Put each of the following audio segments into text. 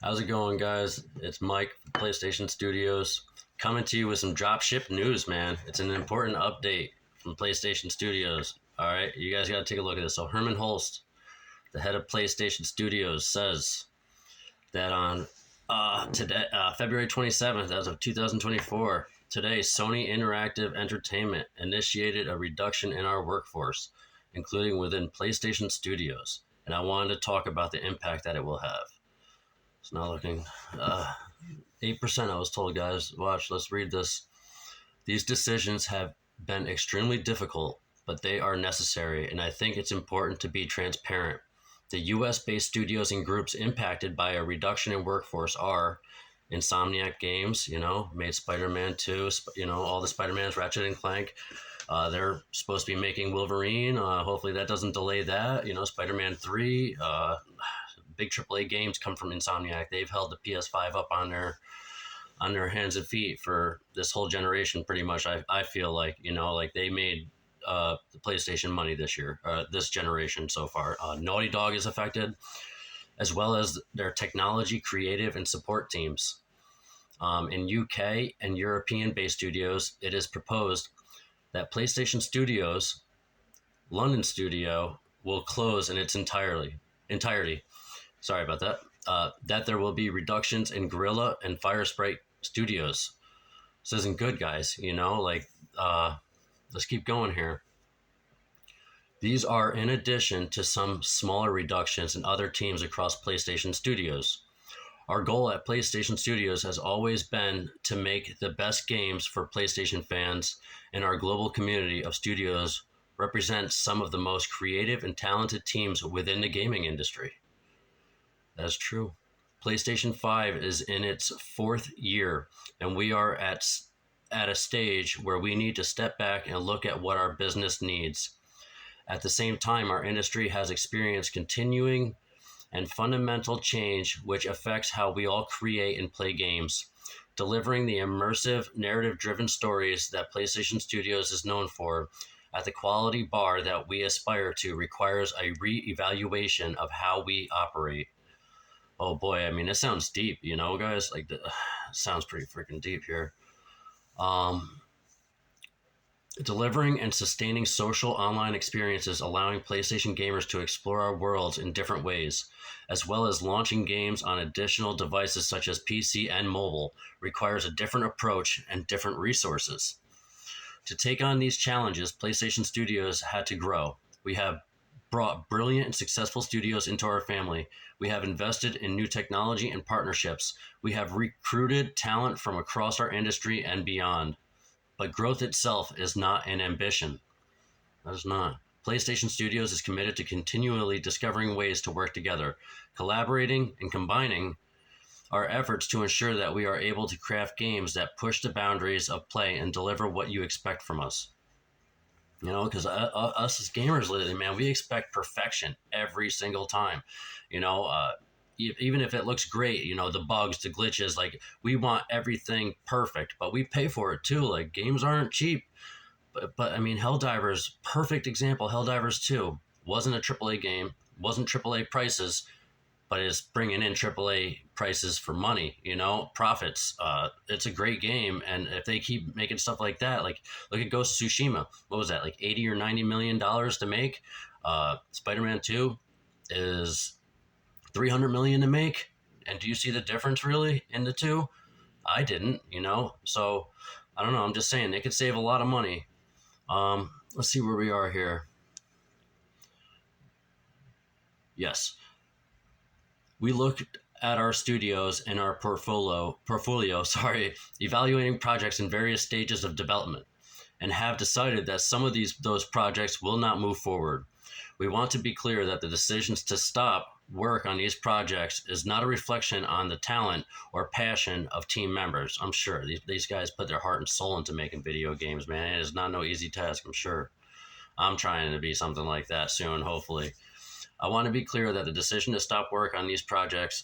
How's it going, guys? It's Mike from PlayStation Studios coming to you with some dropship news, man. It's an important update from PlayStation Studios. All right, you guys got to take a look at this. So, Herman Holst, the head of PlayStation Studios, says that on today, February 27th, as of 2024, today, Sony Interactive Entertainment initiated a reduction in our workforce, including within PlayStation Studios. And I wanted to talk about the impact that it will have. It's not looking. 8%, I was told, guys. Watch, let's read this. These decisions have been extremely difficult, but they are necessary, and I think it's important to be transparent. The US based studios and groups impacted by a reduction in workforce are Insomniac Games, made Spider Man 2, all the Spider Mans, Ratchet and Clank. They're supposed to be making Wolverine. Hopefully that doesn't delay that. Spider Man 3. Big AAA games come from Insomniac. They've held the PS5 up on their hands and feet for this whole generation, pretty much. I feel like like they made the PlayStation money this year, this generation so far. Naughty Dog is affected, as well as their technology, creative, and support teams. In UK and European-based studios, it is proposed that PlayStation Studios, London studio, will close in its entirety. Sorry about that. That there will be reductions in Gorilla and Firesprite studios. This isn't good, guys. Let's keep going here. These are in addition to some smaller reductions in other teams across PlayStation Studios. Our goal at PlayStation Studios has always been to make the best games for PlayStation fans, and our global community of studios represents some of the most creative and talented teams within the gaming industry. That's true. PlayStation 5 is in its fourth year, and we are at a stage where we need to step back and look at what our business needs. At the same time, our industry has experienced continuing and fundamental change, which affects how we all create and play games. Delivering the immersive, narrative-driven stories that PlayStation Studios is known for at the quality bar that we aspire to requires a re-evaluation of how we operate. Oh boy, I mean, it sounds deep, guys. Sounds pretty freaking deep here. Delivering and sustaining social online experiences, allowing PlayStation gamers to explore our worlds in different ways, as well as launching games on additional devices such as PC and mobile, requires a different approach and different resources. To take on these challenges, PlayStation Studios had to grow. We have brought brilliant and successful studios into our family. We have invested in new technology and partnerships. We have recruited talent from across our industry and beyond. But growth itself is not an ambition. That is not. PlayStation Studios is committed to continually discovering ways to work together, collaborating and combining our efforts to ensure that we are able to craft games that push the boundaries of play and deliver what you expect from us. Because us as gamers lately, man, we expect perfection every single time. Even if it looks great, the bugs, the glitches, we want everything perfect, but we pay for it too. Games aren't cheap. But I mean, Helldivers, perfect example. Helldivers 2 wasn't a AAA game, wasn't AAA prices, but it's bringing in AAA prices for money, profits. It's a great game, and if they keep making stuff like that, look at Ghost of Tsushima. What was that, like $80 or $90 million to make? Spider-Man 2 is $300 million to make. And do you see the difference really in the two? I didn't, So I don't know. I'm just saying they could save a lot of money. Let's see where we are here. Yes. We looked at our studios and our portfolio, evaluating projects in various stages of development, and have decided that some of those projects will not move forward. We want to be clear that the decisions to stop work on these projects is not a reflection on the talent or passion of team members. I'm sure these guys put their heart and soul into making video games, man. It is not no easy task, I'm sure. I'm trying to be something like that soon, hopefully. I want to be clear that the decision to stop work on these projects.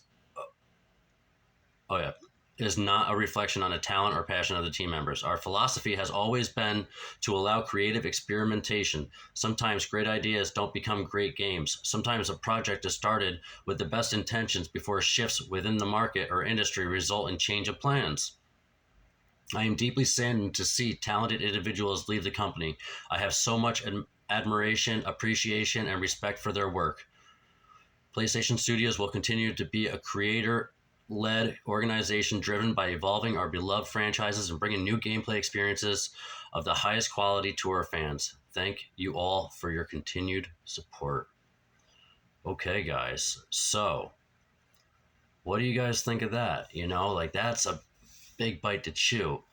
Oh, yeah. is not a reflection on the talent or passion of the team members. Our philosophy has always been to allow creative experimentation. Sometimes great ideas don't become great games. Sometimes a project is started with the best intentions before shifts within the market or industry result in change of plans. I am deeply saddened to see talented individuals leave the company. I have so much admiration, appreciation, and respect for their work. PlayStation Studios will continue to be a creator led organization driven by evolving our beloved franchises and bringing new gameplay experiences of the highest quality to our fans. Thank you all for your continued support. Okay, guys. So, what do you guys think of that? Like that's a big bite to chew,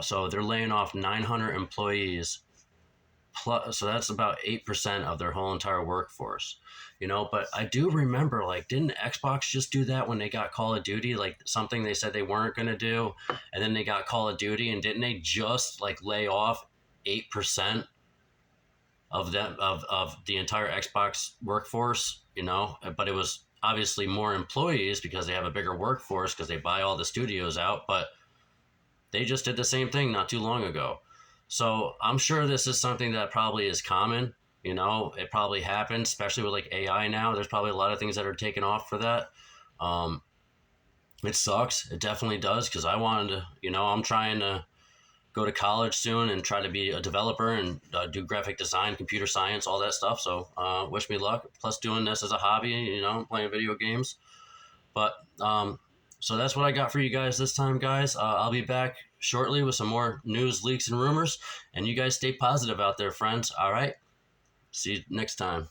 So they're laying off 900 employees plus, so that's about 8% of their whole entire workforce. But I do remember, like, didn't Xbox just do that when they got Call of Duty, like something they said they weren't going to do, and then they got Call of Duty, and didn't they just like lay off 8% of them of the entire Xbox workforce? But it was obviously more employees because they have a bigger workforce because they buy all the studios out, but they just did the same thing not too long ago. So I'm sure this is something that probably is common. It probably happens, especially with like AI now. There's probably a lot of things that are taken off for that. It sucks. It definitely does because I wanted to, I'm trying to go to college soon and try to be a developer and do graphic design, computer science, all that stuff. So wish me luck. Plus doing this as a hobby, playing video games. But so that's what I got for you guys this time, guys. I'll be back shortly with some more news, leaks, and rumors. And you guys stay positive out there, friends. All right. See you next time.